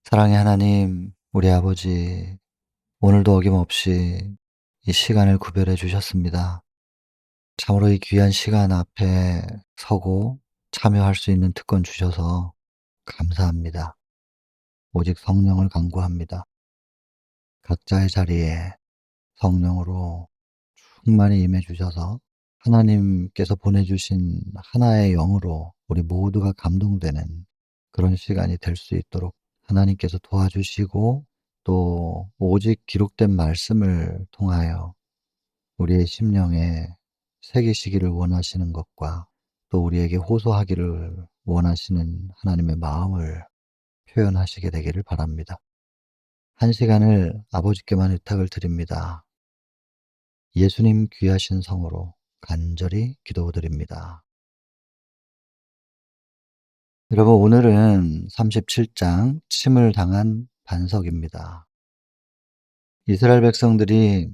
사랑의 하나님, 우리 아버지, 오늘도 어김없이 이 시간을 구별해 주셨습니다. 참으로 이 귀한 시간 앞에 서고 참여할 수 있는 특권 주셔서 감사합니다. 오직 성령을 간구합니다. 각자의 자리에 성령으로 충만히 임해 주셔서 하나님께서 보내주신 하나의 영으로 우리 모두가 감동되는 그런 시간이 될 수 있도록 하나님께서 도와주시고, 또 오직 기록된 말씀을 통하여 우리의 심령에 새기시기를 원하시는 것과, 또 우리에게 호소하기를 원하시는 하나님의 마음을 표현하시게 되기를 바랍니다. 한 시간을 아버지께만 의탁을 드립니다. 예수님 귀하신 성으로 간절히 기도드립니다. 여러분, 오늘은 37장 침을 당한 반석입니다. 이스라엘 백성들이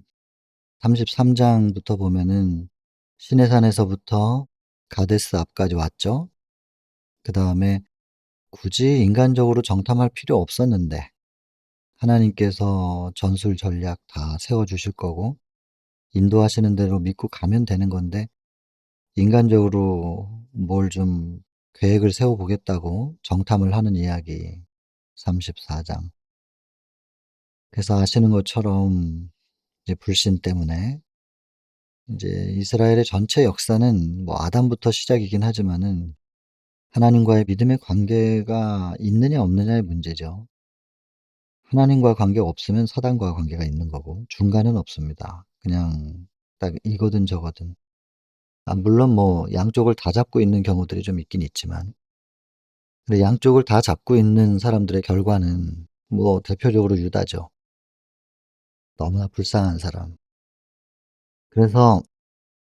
33장부터 보면은 시내산에서부터 가데스 앞까지 왔죠. 그 다음에 굳이 인간적으로 정탐할 필요 없었는데 하나님께서 전술 전략 다 세워주실 거고 인도하시는 대로 믿고 가면 되는 건데, 인간적으로 뭘 좀 계획을 세워 보겠다고 정탐을 하는 이야기 34장. 그래서 아시는 것처럼 이제 불신 때문에 이제 이스라엘의 전체 역사는 뭐 아담부터 시작이긴 하지만은 하나님과의 믿음의 관계가 있느냐 없느냐의 문제죠. 하나님과 관계가 없으면 사단과 관계가 있는 거고 중간은 없습니다. 그냥 딱 이거든 저거든. 물론 뭐 양쪽을 다 잡고 있는 경우들이 좀 있긴 있지만, 근데 양쪽을 다 잡고 있는 사람들의 결과는 뭐 대표적으로 유다죠. 너무나 불쌍한 사람. 그래서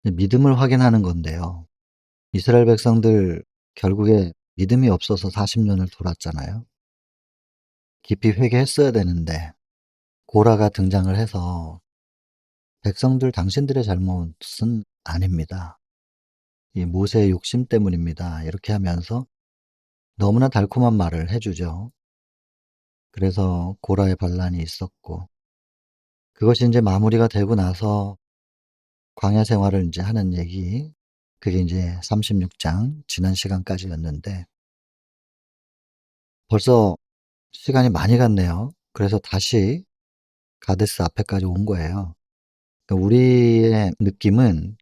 믿음을 확인하는 건데요. 이스라엘 백성들 결국에 믿음이 없어서 40 년을 돌았잖아요. 깊이 회개했어야 되는데 고라가 등장을 해서 "백성들 당신들의 잘못은 아닙니다. 이 모세의 욕심 때문입니다." 이렇게 하면서 너무나 달콤한 말을 해 주죠. 그래서 고라의 반란이 있었고, 그것이 인제 마무리가 되고 나서 광야 생활을 인제 하는 얘기, 그게 인제 36장 지난 시간까지였는데 벌써 시간이 많이 갔네요. 그래서 다시 가데스 앞에까지 온 거예요. 그러니까 우리의 느낌은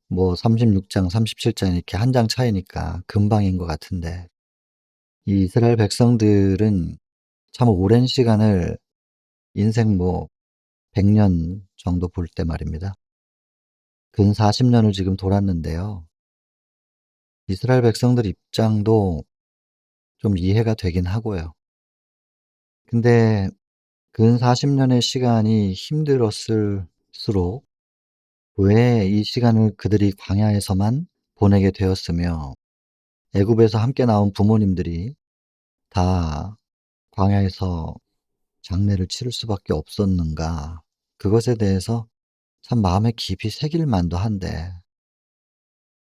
뭐 36장 37장 이렇게 한 장 차이니까 금방인 것 같은데, 이 이스라엘 백성들은 참 오랜 시간을, 인생 뭐 100년 정도 볼 때 말입니다. 근 40 년을 지금 돌았는데요. 이스라엘 백성들 입장도 좀 이해가 되긴 하고요. 근데 근 40 년의 시간이 힘들었을수록 왜 이 시간을 그들이 광야에서만 보내게 되었으며 애굽에서 함께 나온 부모님들이 다 광야에서 장례를 치를 수밖에 없었는가? 그것에 대해서 참 마음에 깊이 새길 만도 한데,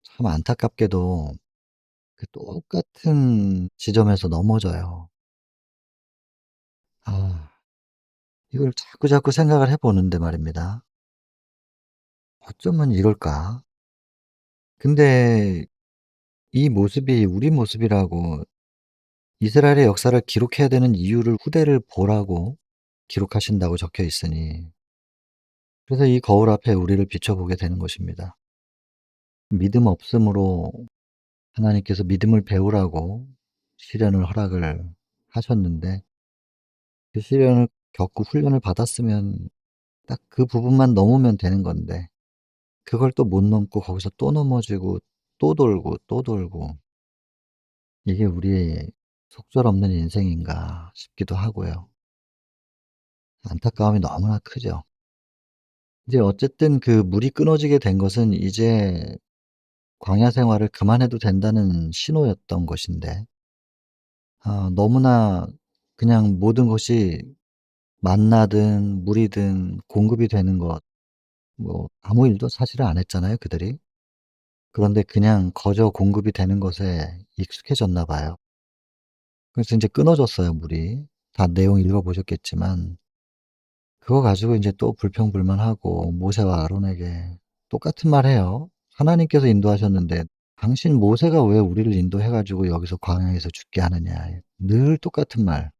참 안타깝게도 그 똑같은 지점에서 넘어져요. 아, 이걸 자꾸자꾸 생각을 해 보는데 말입니다. '어쩌면 이럴까?' 근데 이 모습이 우리 모습이라고, 이스라엘의 역사를 기록해야 되는 이유를 후대를 보라고 기록하신다고 적혀 있으니, 그래서 이 거울 앞에 우리를 비춰보게 되는 것입니다. 믿음 없음으로 하나님께서 믿음을 배우라고 시련을 허락을 하셨는데, 그 시련을 겪고 훈련을 받았으면 딱 그 부분만 넘으면 되는 건데, 그걸 또 못 넘고 거기서 또 넘어지고 또 돌고 또 돌고, 이게 우리의 속절없는 인생인가 싶기도 하고요. 안타까움이 너무나 크죠. 이제 어쨌든 그 물이 끊어지게 된 것은 이제 광야 생활을 그만해도 된다는 신호였던 것인데, 너무나 그냥 모든 것이 만나든 물이든 공급이 되는 것, 뭐 아무 일도 사실은 안 했잖아요, 그들이. 그런데 그냥 거저 공급이 되는 것에 익숙해졌나 봐요. 그래서 인제 끊어졌어요, 물이. 다 내용 읽어 보셨겠지만 그거 가지고 인제 또 불평불만하고 모세와 아론에게 똑같은 말 해요. 하나님께서 인도하셨는데 "당신 모세가 왜 우리를 인도해 가지고 여기서 광야에서 죽게 하느냐." 늘 똑같은 말.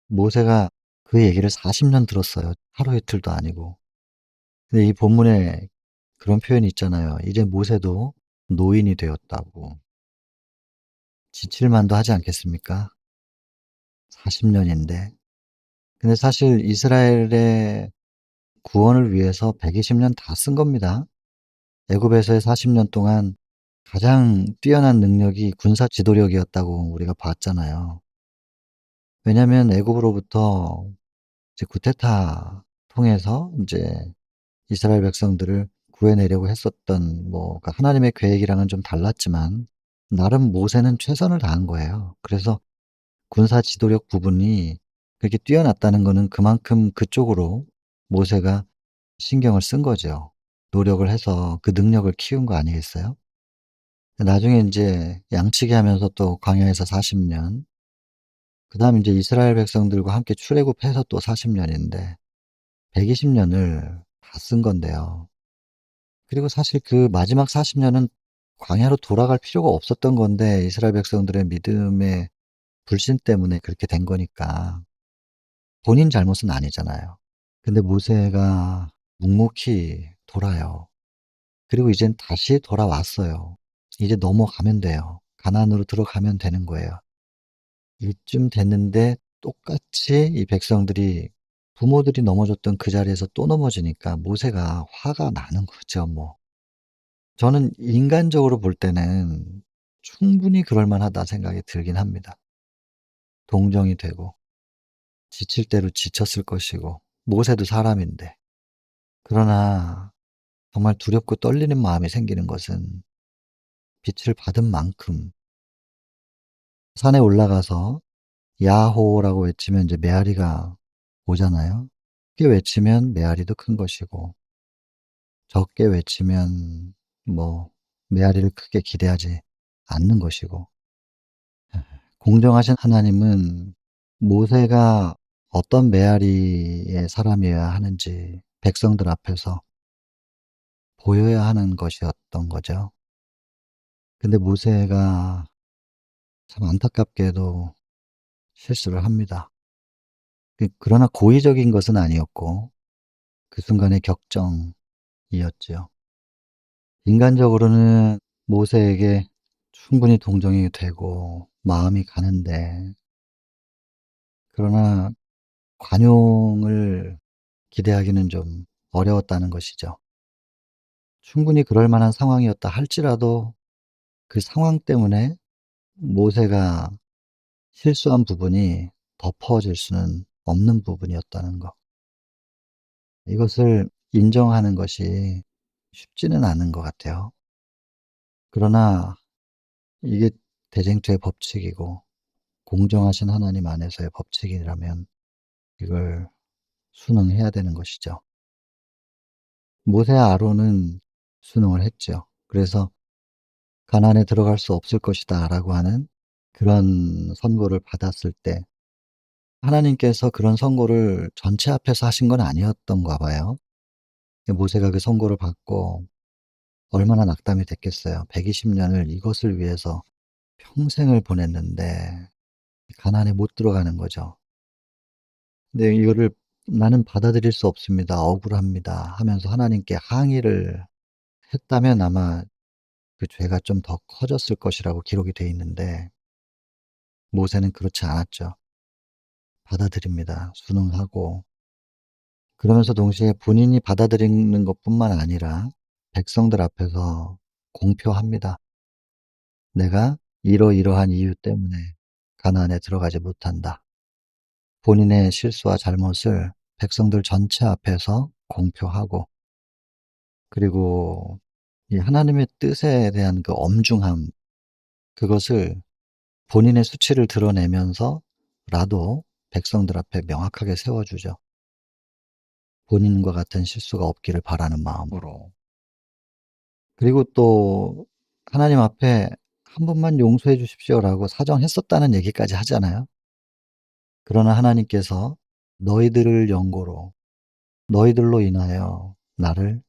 모세가 그 얘기를 40년 들었어요. 하루 이틀도 아니고. 근데 이 본문에 그런 표현이 있잖아요. 이제 모세도 노인이 되었다고. 지칠 만도 하지 않겠습니까? 40 년인데. 근데 사실 이스라엘의 구원을 위해서 120년 다 쓴 겁니다. 애굽에서의 40년 동안 가장 뛰어난 능력이 군사 지도력이었다고 우리가 봤잖아요. 왜냐하면 애굽으로부터 이제 쿠데타 통해서 인제 이스라엘 백성들을 구해내려고 했었던 뭐 그러니까 하나님의 계획이랑은 좀 달랐지만 나름 모세는 최선을 다한 거예요. 그래서 군사 지도력 부분이 그렇게 뛰어났다는 거는 그만큼 그쪽으로 모세가 신경을 쓴 거죠. 노력을 해서 그 능력을 키운 거 아니겠어요? 나중에 인제 양치기 하면서 또 광야에서 40 년, 그다음에 인제 이스라엘 백성들과 함께 출애굽해서 또 40 년인데 120 년을 다 쓴 건데요. 그리고 사실 그 마지막 40 년은 광야로 돌아갈 필요가 없었던 건데 이스라엘 백성들의 믿음의 불신 때문에 그렇게 된 거니까 본인 잘못은 아니잖아요. 근데 모세가 묵묵히 돌아요. 그리고 이젠 다시 돌아왔어요. 이제 넘어가면 돼요. 가나안으로 들어가면 되는 거예요. 이쯤 됐는데 똑같이 이 백성들이 부모들이 넘어졌던 그 자리에서 또 넘어지니까 모세가 화가 나는 거죠 뭐. 저는 인간적으로 볼 때는 충분히 그럴 만하다 생각이 들긴 합니다. 동정이 되고 지칠 대로 지쳤을 것이고 모세도 사람인데. 그러나 정말 두렵고 떨리는 마음이 생기는 것은 빛을 받은 만큼 산에 올라가서 야호라고 외치면 이제 메아리가 오잖아요. 크게 외치면 메아리도 큰 것이고 적게 외치면 뭐 메아리를 크게 기대하지 않는 것이고 공정하신 하나님은 모세가 어떤 메아리의 사람이어야 하는지 백성들 앞에서 보여야 하는 것이었던 거죠. 근데 모세가 참 안타깝게도 실수를 합니다. 그러나 고의적인 것은 아니었고 그 순간의 격정이었지요. 인간적으로는 모세에게 충분히 동정이 되고 마음이 가는데 그러나 관용을 기대하기는 좀 어려웠다는 것이죠. 충분히 그럴 만한 상황이었다 할지라도 그 상황 때문에 모세가 실수한 부분이 덮어질 수는 없는 부분이었다는 거. 이것을 인정하는 것이 쉽지는 않은 것 같아요. 그러나 이게 대쟁투의 법칙이고 공정하신 하나님 안에서의 법칙이라면 이걸 순응해야 되는 것이죠. 모세와 아론은 순응을 했죠. 그래서 "가나안에 들어갈 수 없을 것이다."라고 하는 그런 선고를 받았을 때 하나님께서 그런 선고를 전체 앞에서 하신 건 아니었던가 봐요. 모세가 그 선고를 받고 얼마나 낙담이 됐겠어요. 120 년을 이것을 위해서 평생을 보냈는데 가나안에 못 들어가는 거죠. 근데 이거를 "나는 받아들일 수 없습니다. 억울합니다." 하면서 하나님께 항의를 했다면 아마 그 죄가 좀 더 커졌을 것이라고 기록이 돼 있는데 모세는 그렇지 않았죠. 받아들입니다. 순응하고 그러면서 동시에 본인이 받아들이는 것뿐만 아니라 백성들 앞에서 공표합니다. "내가 이러이러한 이유 때문에 가나안에 들어가지 못한다." 본인의 실수와 잘못을 백성들 전체 앞에서 공표하고 그리고 이 하나님의 뜻에 대한 그 엄중함 그것을 본인의 수치를 드러내면서라도 백성들 앞에 명확하게 세워 주죠. 본인과 같은 실수가 없기를 바라는 마음으로. 그리고 또 하나님 앞에 "한 번만 용서해 주십시오."라고 사정했었다는 얘기까지 하잖아요. 그러나 하나님께서 너희들을 연고로 너희들로 인하여 나를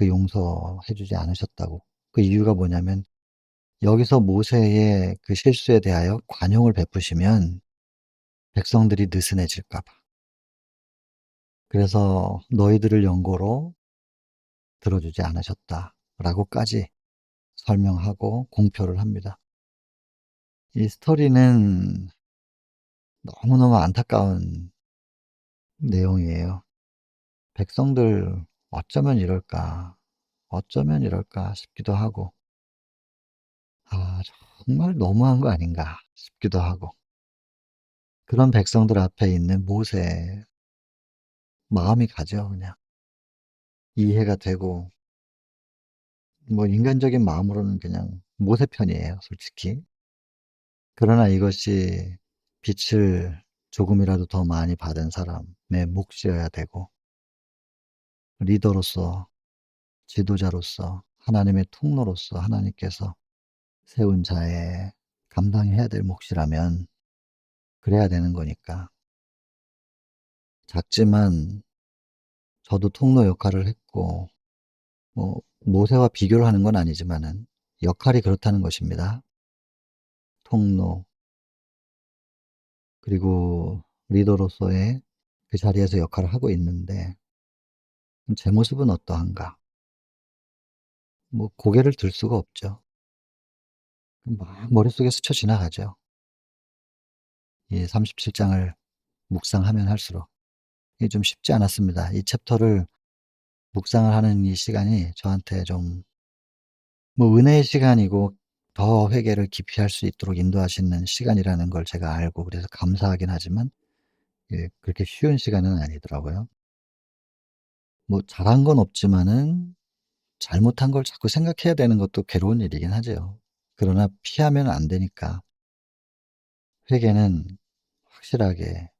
용서해 주지 않으셨다고. 그 이유가 뭐냐면 여기서 모세의 그 실수에 대하여 관용을 베푸시면 백성들이 느슨해질까 봐. 그래서 "너희들을 연고로 들어주지 않으셨다."라고까지 설명하고 공표를 합니다. 이 스토리는 너무너무 안타까운 내용이에요. 백성들 '어쩌면 이럴까? 어쩌면 이럴까?' 싶기도 하고 '아 정말 너무한 거 아닌가?' 싶기도 하고 그런 백성들 앞에 있는 모세 마음이 가죠 그냥. 이해가 되고 뭐 인간적인 마음으로는 그냥 모세 편이에요 솔직히. 그러나 이것이 빛을 조금이라도 더 많이 받은 사람의 몫이어야 되고 리더로서 지도자로서 하나님의 통로로서 하나님께서 세운 자의 감당해야 될 몫이라면 그래야 되는 거니까. 작지만 저도 통로 역할을 했고 뭐 모세와 비교를 하는 건 아니지만은 역할이 그렇다는 것입니다. 통로 그리고 리더로서의 그 자리에서 역할을 하고 있는데 제 모습은 어떠한가? 뭐 고개를 들 수가 없죠. 막 머릿속에 스쳐 지나가죠. 이 37 장을 묵상하면 할수록. 이게 좀 쉽지 않았습니다. 이 챕터를 묵상을 하는 이 시간이 저한테 좀 뭐 은혜의 시간이고 더 회개를 깊이 할 수 있도록 인도하시는 시간이라는 걸 제가 알고 그래서 감사하긴 하지만 그렇게 쉬운 시간은 아니더라고요. 뭐 잘한 건 없지만은 잘못한 걸 자꾸 생각해야 되는 것도 괴로운 일이긴 하죠. 그러나 피하면 안 되니까 회개는 확실하게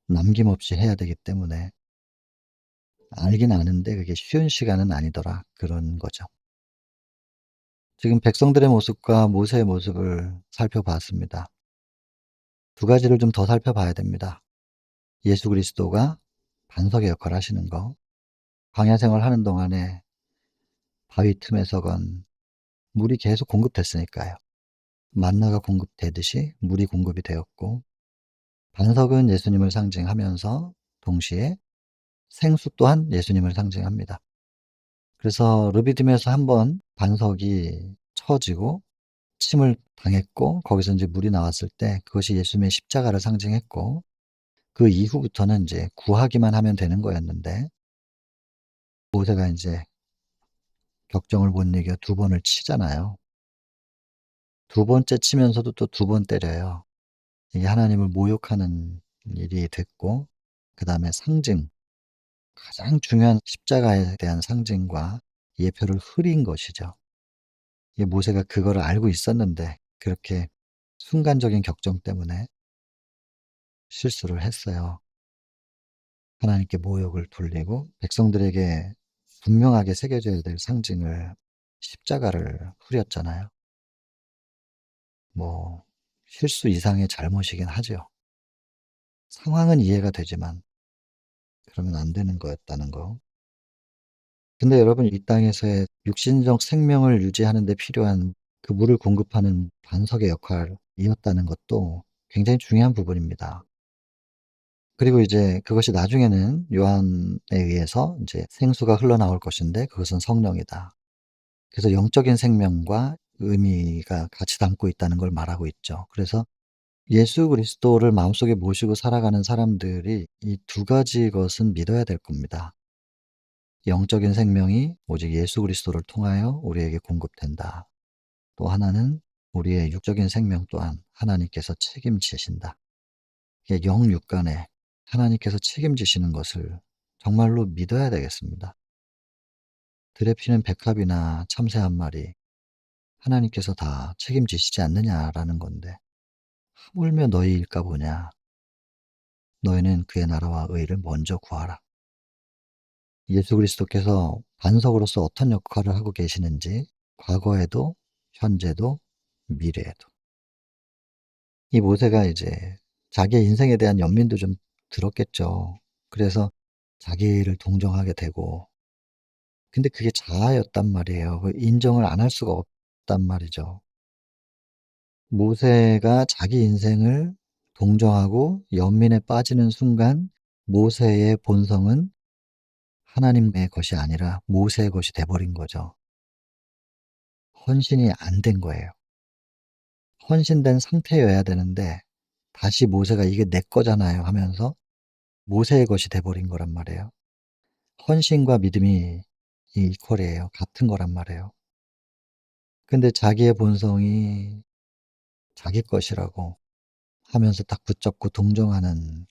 남김없이 해야 되기 때문에 알긴 아는데 그게 쉬운 시간은 아니더라 그런 거죠. 지금 백성들의 모습과 모세의 모습을 살펴봤습니다. 두 가지를 좀 더 살펴봐야 됩니다. 예수 그리스도가 반석의 역할을 하시는 거. 광야 생활하는 동안에 바위 틈에서건 물이 계속 공급됐으니까요. 만나가 공급되듯이 물이 공급이 되었고 반석은 예수님을 상징하면서 동시에 생수 또한 예수님을 상징합니다. 그래서 르비딤에서 한번 반석이 쳐지고 침을 당했고 거기서 인제 물이 나왔을 때 그것이 예수님의 십자가를 상징했고 그 이후부터는 인제 구하기만 하면 되는 거였는데 모세가 인제 격정을 못 이겨 두 번을 치잖아요. 두 번째 치면서도 또 두 번 때려요. 이게 하나님을 모욕하는 일이 됐고 그다음에 상징 가장 중요한 십자가에 대한 상징과 예표를 흐린 것이죠. 이 모세가 그거를 알고 있었는데 그렇게 순간적인 격정 때문에 실수를 했어요. 하나님께 모욕을 돌리고 백성들에게 분명하게 새겨져야 될 상징을 십자가를 후렸잖아요. 뭐 실수 이상의 잘못이긴 하죠. 상황은 이해가 되지만 그러면 안 되는 거였다는 거. 근데 여러분 이 땅에서의 육신적 생명을 유지하는 데 필요한 그 물을 공급하는 반석의 역할이었다는 것도 굉장히 중요한 부분입니다. 그리고 이제 그것이 나중에는 요한에 의해서 인제 생수가 흘러나올 것인데 그것은 성령이다. 그래서 영적인 생명과 의미가 같이 담고 있다는 걸 말하고 있죠. 그래서 예수 그리스도를 마음속에 모시고 살아가는 사람들이 이 두 가지 것은 믿어야 될 겁니다. 영적인 생명이 오직 예수 그리스도를 통하여 우리에게 공급된다. 또 하나는 우리의 육적인 생명 또한 하나님께서 책임지신다. 이게 영육 간에 하나님께서 책임지시는 것을 정말로 믿어야 되겠습니다. 들에 피는 백합이나 참새 한 마리 하나님께서 다 책임지시지 않느냐라는 건데 하물며 너희 일까 보냐. 너희는 그의 나라와 의를 먼저 구하라. 예수 그리스도께서 반석으로서 어떤 역할을 하고 계시는지 과거에도 현재도 미래에도 이 모세가 이제 자기의 인생에 대한 연민도 좀 들었겠죠. 그래서 자기를 동정하게 되고, 근데 그게 자아였단 말이에요. 그 인정을 안 할 수가 없단 말이죠. 모세가 자기 인생을 동정하고 연민에 빠지는 순간 모세의 본성은 하나님의 것이 아니라 모세의 것이 돼 버린 거죠. 헌신이 안 된 거예요. 헌신된 상태여야 되는데 다시 모세가 "이게 내 거잖아요." 하면서 모세의 것이 돼 버린 거란 말이에요. 헌신과 믿음이 이퀄이에요. 같은 거란 말이에요. 근데 자기의 본성이 자기 것이라고 하면서 딱 붙잡고 동정하는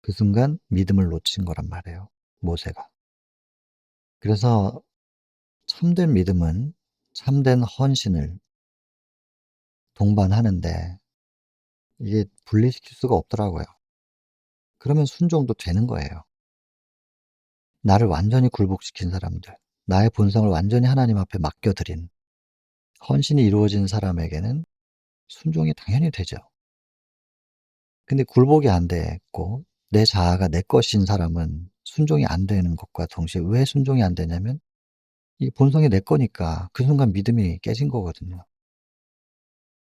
그 순간 믿음을 놓친 거란 말이에요, 모세가. 그래서 참된 믿음은 참된 헌신을 동반하는데 이게 분리시킬 수가 없더라고요. 그러면 순종도 되는 거예요. 나를 완전히 굴복시킨 사람들, 나의 본성을 완전히 하나님 앞에 맡겨 드린 헌신이 이루어진 사람에게는 순종이 당연히 되죠. 근데 굴복이 안 됐고 내 자아가 내 것인 사람은 순종이 안 되는 것과 동시에 왜 순종이 안 되냐면 이 본성이 내 거니까 그 순간 믿음이 깨진 거거든요.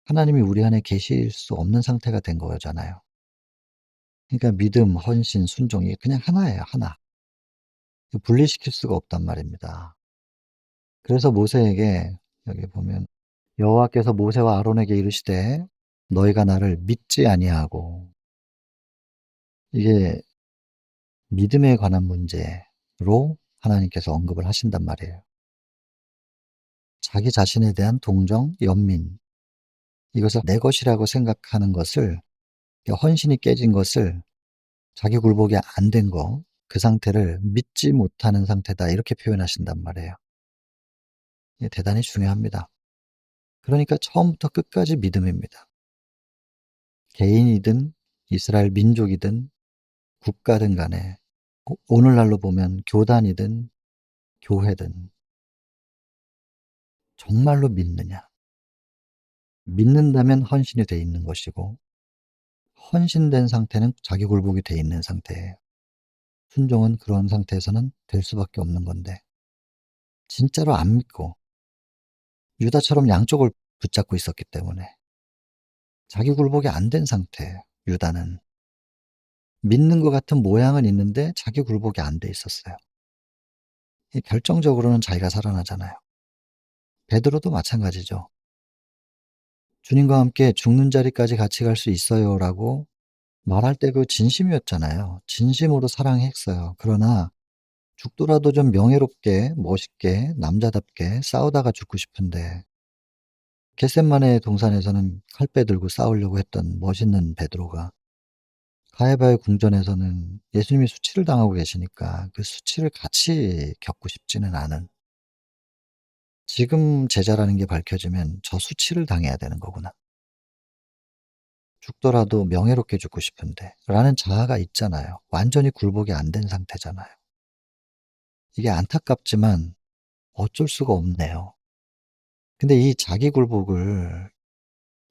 하나님이 우리 안에 계실 수 없는 상태가 된 거잖아요. 그러니까 믿음, 헌신, 순종이 그냥 하나예요, 하나. 분리시킬 수가 없단 말입니다. 그래서 모세에게 여기 보면 여호와께서 모세와 아론에게 이르시되 너희가 나를 믿지 아니하고, 이게 믿음에 관한 문제로 하나님께서 언급을 하신단 말이에요. 자기 자신에 대한 동정, 연민, 이것을 내 것이라고 생각하는 것을, 헌신이 깨진 것을, 자기 굴복이 안 된 거, 그 상태를 믿지 못하는 상태다 이렇게 표현하신단 말이에요. 이게 대단히 중요합니다. 그러니까 처음부터 끝까지 믿음입니다. 개인이든 이스라엘 민족이든 국가든 간에, 오늘날로 보면 교단이든 교회든 정말로 믿느냐. 믿는다면 헌신이 돼 있는 것이고 헌신된 상태는 자기 굴복이 돼 있는 상태예요. 순종은 그런 상태에서는 될 수밖에 없는 건데 진짜로 안 믿고 유다처럼 양쪽을 붙잡고 있었기 때문에 자기 굴복이 안 된 상태예요. 유다는 믿는 것 같은 모양은 있는데 자기 굴복이 안 돼 있었어요. 이 결정적으로는 자기가 살아나잖아요. 베드로도 마찬가지죠. 주님과 함께 죽는 자리까지 같이 갈 수 있어요라고 말할 때 그 진심이었잖아요. 진심으로 사랑했어요. 그러나 죽더라도 좀 명예롭게 멋있게 남자답게 싸우다가 죽고 싶은데, 겟셋마네 동산에서는 칼빼 들고 싸우려고 했던 멋있는 베드로가 가야바의 궁전에서는 예수님이 수치를 당하고 계시니까 그 수치를 같이 겪고 싶지는 않은, 지금 제자라는 게 밝혀지면 저 수치를 당해야 되는 거구나. 죽더라도 명예롭게 죽고 싶은데 라는 자아가 있잖아요. 완전히 굴복이 안 된 상태잖아요. 이게 안타깝지만 어쩔 수가 없네요. 근데 이 자기 굴복을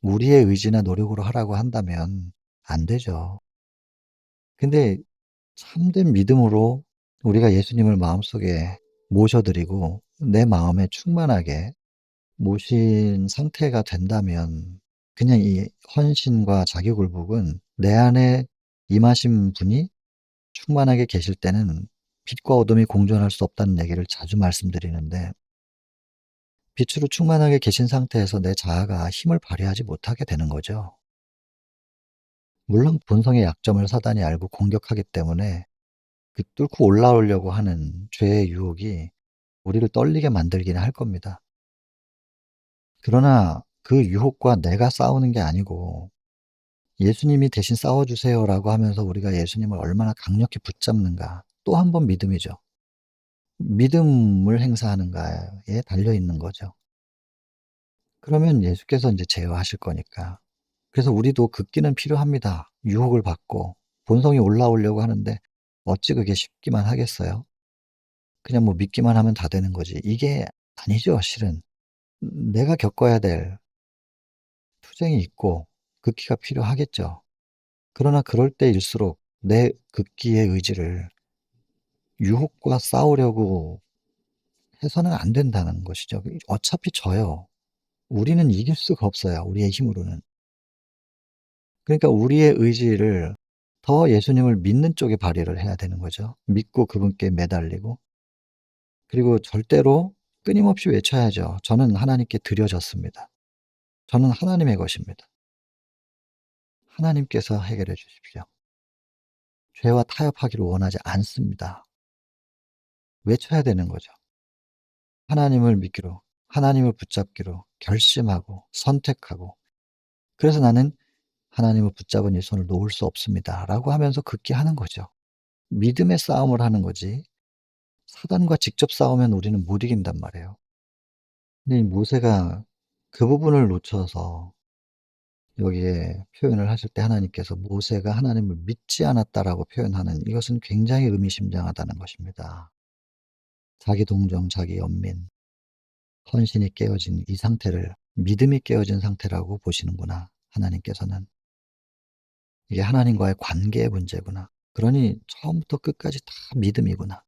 우리의 의지나 노력으로 하라고 한다면 안 되죠. 근데 참된 믿음으로 우리가 예수님을 마음속에 모셔드리고 내 마음에 충만하게 모신 상태가 된다면 그냥 이 헌신과 자기 굴복은 내 안에 임하신 분이 충만하게 계실 때는 빛과 어둠이 공존할 수 없다는 얘기를 자주 말씀드리는데, 빛으로 충만하게 계신 상태에서 내 자아가 힘을 발휘하지 못하게 되는 거죠. 물론 본성의 약점을 사단이 알고 공격하기 때문에 그 뚫고 올라오려고 하는 죄의 유혹이 우리를 떨리게 만들기는 할 겁니다. 그러나 그 유혹과 내가 싸우는 게 아니고 예수님이 대신 싸워 주세요라고 하면서 우리가 예수님을 얼마나 강력히 붙잡는가, 또 한 번 믿음이죠. 믿음을 행사하는가에 달려 있는 거죠. 그러면 예수께서 인제 제어하실 거니까. 그래서 우리도 극기는 필요합니다. 유혹을 받고 본성이 올라오려고 하는데 어찌 그게 쉽기만 하겠어요? 그냥 뭐 믿기만 하면 다 되는 거지. 이게 아니죠, 실은. 내가 겪어야 될 투쟁이 있고 극기가 필요하겠죠. 그러나 그럴 때일수록 내 극기의 의지를 유혹과 싸우려고 해서는 안 된다는 것이죠. 어차피 져요. 우리는 이길 수가 없어요, 우리의 힘으로는. 그러니까 우리의 의지를 더 예수님을 믿는 쪽에 발휘를 해야 되는 거죠. 믿고 그분께 매달리고, 그리고 절대로 끊임없이 외쳐야죠. "저는 하나님께 드려졌습니다. 저는 하나님의 것입니다. 하나님께서 해결해 주십시오. 죄와 타협하기를 원하지 않습니다." 외쳐야 되는 거죠. 하나님을 믿기로, 하나님을 붙잡기로 결심하고 선택하고, 그래서 "나는 하나님을 붙잡은 이 손을 놓을 수 없습니다."라고 하면서 굳게 하는 거죠. 믿음의 싸움을 하는 거지, 사단과 직접 싸우면 우리는 못 이긴단 말이에요. 근데 이 모세가 그 부분을 놓쳐서 여기에 표현을 하실 때 하나님께서 "모세가 하나님을 믿지 않았다."라고 표현하는 이것은 굉장히 의미심장하다는 것입니다. 자기 동정, 자기 연민, 헌신이 깨어진 이 상태를 믿음이 깨어진 상태라고 보시는구나, 하나님께서는. 이게 하나님과의 관계의 문제구나. 그러니 처음부터 끝까지 다 믿음이구나.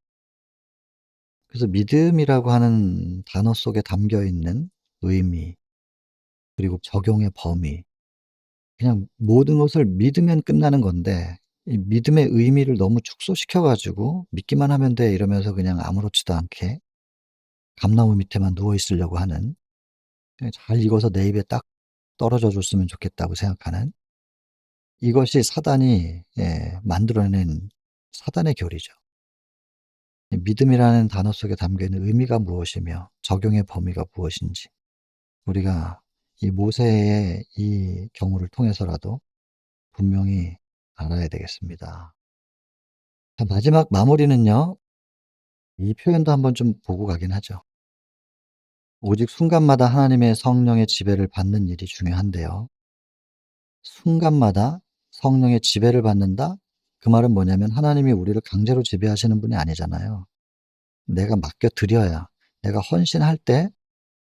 그래서 믿음이라고 하는 단어 속에 담겨 있는 의미, 그리고 적용의 범위, 그냥 모든 것을 믿으면 끝나는 건데 이 믿음의 의미를 너무 축소시켜 가지고 '믿기만 하면 돼.' 이러면서 그냥 아무렇지도 않게 감나무 밑에만 누워 있으려고 하는, 그냥 잘 익어서 내 입에 딱 떨어져 줬으면 좋겠다고 생각하는, 이것이 사단이 만들어낸 사단의 교리죠. 이 믿음이라는 단어 속에 담겨 있는 의미가 무엇이며 적용의 범위가 무엇인지 우리가 이 모세의 이 경우를 통해서라도 분명히 알아야 되겠습니다. 자, 마지막 마무리는요. 이 표현도 한번 좀 보고 가긴 하죠. 오직 순간마다 하나님의 성령의 지배를 받는 일이 중요한데요. 순간마다 성령의 지배를 받는다? 그 말은 뭐냐면 하나님이 우리를 강제로 지배하시는 분이 아니잖아요. 내가 맡겨 드려야, 내가 헌신할 때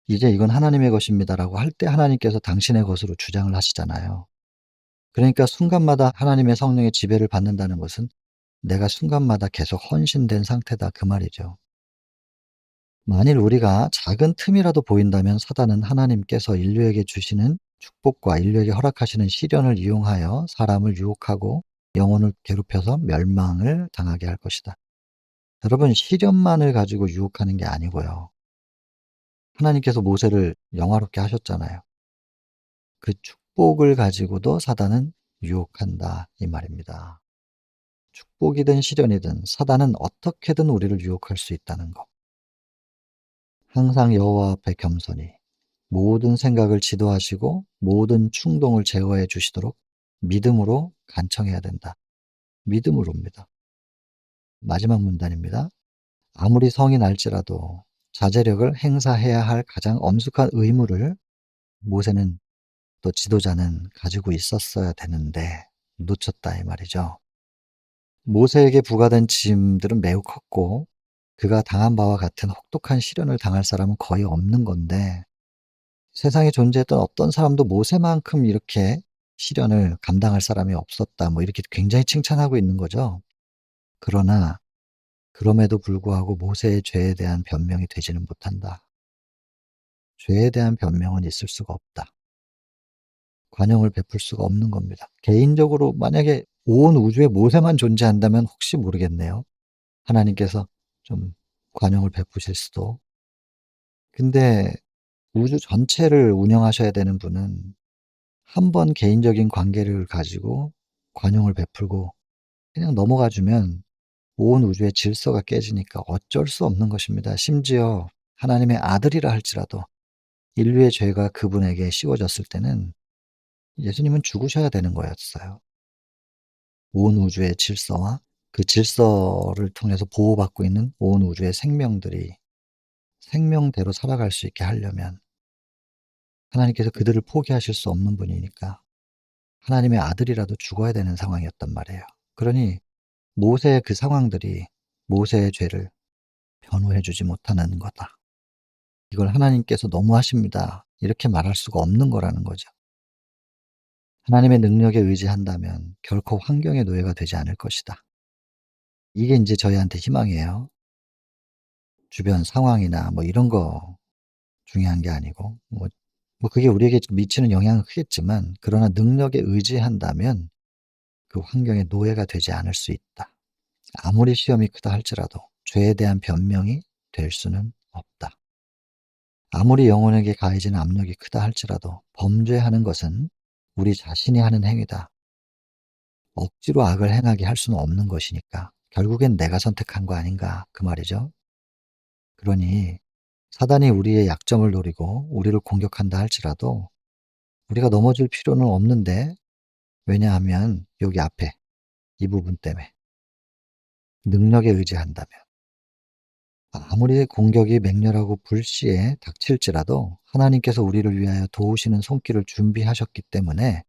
'이제 이건 하나님의 것입니다.'라고 할 때 하나님께서 당신의 것으로 주장을 하시잖아요. 그러니까 순간마다 하나님의 성령의 지배를 받는다는 것은 내가 순간마다 계속 헌신된 상태다, 그 말이죠. 만일 우리가 작은 틈이라도 보인다면 사단은 하나님께서 인류에게 주시는 축복과 인류에게 허락하시는 시련을 이용하여 사람을 유혹하고 영혼을 괴롭혀서 멸망을 당하게 할 것이다. 여러분, 시련만을 가지고 유혹하는 게 아니고요. 하나님께서 모세를 영화롭게 하셨잖아요. 그 축복을 가지고도 사단은 유혹한다, 이 말입니다. 축복이든 시련이든 사단은 어떻게든 우리를 유혹할 수 있다는 것. 항상 여호와 앞에 겸손히 모든 생각을 지도하시고 모든 충동을 제어해 주시도록 믿음으로 간청해야 된다. 믿음으로입니다. 마지막 문단입니다. 아무리 성이 날지라도 자제력을 행사해야 할 가장 엄숙한 의무를 모세는, 또 지도자는 가지고 있었어야 되는데 놓쳤다, 이 말이죠. 모세에게 부과된 짐들은 매우 컸고 그가 당한 바와 같은 혹독한 시련을 당할 사람은 거의 없는 건데, 세상에 존재했던 어떤 사람도 모세만큼 이렇게 시련을 감당할 사람이 없었다, 뭐 이렇게 굉장히 칭찬하고 있는 거죠. 그러나 그럼에도 불구하고 모세의 죄에 대한 변명이 되지는 못한다. 죄에 대한 변명은 있을 수가 없다. 관용을 베풀 수가 없는 겁니다. 개인적으로 만약에 온 우주에 모세만 존재한다면 혹시 모르겠네요. 하나님께서 좀 관용을 베푸실 수도. 근데 우주 전체를 운영하셔야 되는 분은 한 번 개인적인 관계를 가지고 관용을 베풀고 그냥 넘어가 주면 온 우주의 질서가 깨지니까 어쩔 수 없는 것입니다. 심지어 하나님의 아들이라 할지라도 인류의 죄가 그분에게 씌워졌을 때는 예수님은 죽으셔야 되는 거였어요. 온 우주의 질서와 그 질서를 통해서 보호받고 있는 온 우주의 생명들이 생명대로 살아갈 수 있게 하려면 하나님께서 그들을 포기하실 수 없는 분이니까 하나님의 아들이라도 죽어야 되는 상황이었단 말이에요. 그러니 모세의 그 상황들이 모세의 죄를 변호해 주지 못하는 거다. 이걸 하나님께서 너무하십니다, 이렇게 말할 수가 없는 거라는 거죠. 하나님의 능력에 의지한다면 결코 환경의 노예가 되지 않을 것이다. 이게 인제 저희한테 희망이에요. 주변 상황이나 뭐 이런 거 중요한 게 아니고 그게 우리에게 미치는 영향은 크겠지만 그러나 능력에 의지한다면 그 환경의 노예가 되지 않을 수 있다. 아무리 시험이 크다 할지라도 죄에 대한 변명이 될 수는 없다. 아무리 영혼에게 가해지는 압력이 크다 할지라도 범죄하는 것은 우리 자신이 하는 행위다. 억지로 악을 행하게 할 수는 없는 것이니까 결국엔 내가 선택한 거 아닌가 그 말이죠. 그러니 사단이 우리의 약점을 노리고 우리를 공격한다 할지라도 우리가 넘어질 필요는 없는데, 왜냐하면 여기 앞에 이 부분 때문에 능력에 의지한다면 아무리 공격이 맹렬하고 불시에 닥칠지라도 하나님께서 우리를 위하여 도우시는 손길을 준비하셨기 때문에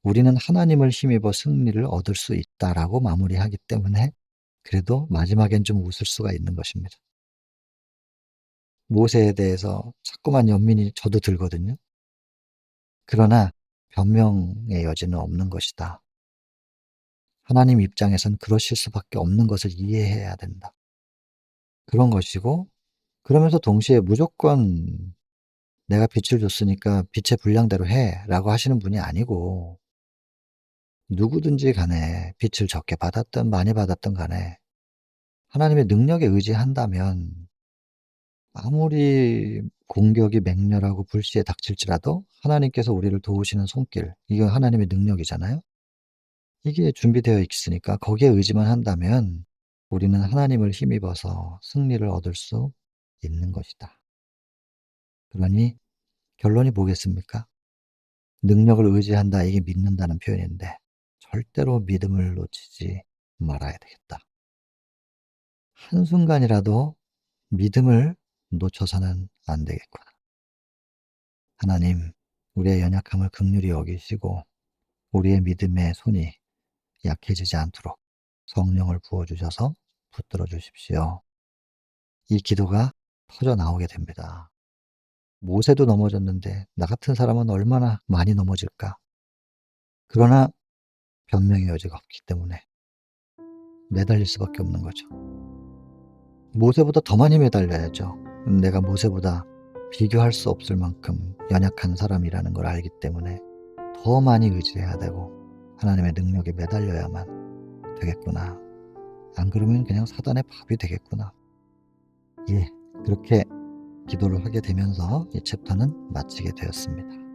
우리는 하나님을 힘입어 승리를 얻을 수 있다라고 마무리하기 때문에 그래도 마지막엔 좀 웃을 수가 있는 것입니다. 모세에 대해서 자꾸만 연민이 저도 들거든요. 그러나 변명의 여지는 없는 것이다. 하나님 입장에선 그러실 수밖에 없는 것을 이해해야 된다. 그런 것이고, 그러면서 동시에 무조건 "내가 빛을 줬으니까 빛의 분량대로 해."라고 하시는 분이 아니고, 누구든지 간에 빛을 적게 받았든 많이 받았든 간에 하나님의 능력에 의지한다면 아무리 공격이 맹렬하고 불시에 닥칠지라도 하나님께서 우리를 도우시는 손길, 이거 하나님의 능력이잖아요. 이게 준비되어 있으니까 거기에 의지만 한다면 우리는 하나님을 힘입어서 승리를 얻을 수 있는 것이다. 그러니 결론이 뭐겠습니까? 능력을 의지한다, 이게 믿는다는 표현인데 절대로 믿음을 놓치지 말아야 되겠다. 한순간이라도 믿음을 놓쳐서는 안 되겠구나. 하나님, 우리의 연약함을 긍휼히 여기시고 우리의 믿음의 손이 약해지지 않도록 성령을 부어 주셔서 붙들어 주십시오. 이 기도가 터져 나오게 됩니다. 모세도 넘어졌는데 나 같은 사람은 얼마나 많이 넘어질까? 그러나 변명의 여지가 없기 때문에 매달릴 수밖에 없는 거죠. 모세보다 더 많이 매달려야죠. 내가 모세보다 비교할 수 없을 만큼 연약한 사람이라는 걸 알기 때문에 더 많이 의지해야 되고 하나님의 능력에 매달려야만 되겠구나. 안 그러면 그냥 사단의 밥이 되겠구나. 예, 그렇게 기도를 하게 되면서 이 챕터는 마치게 되었습니다.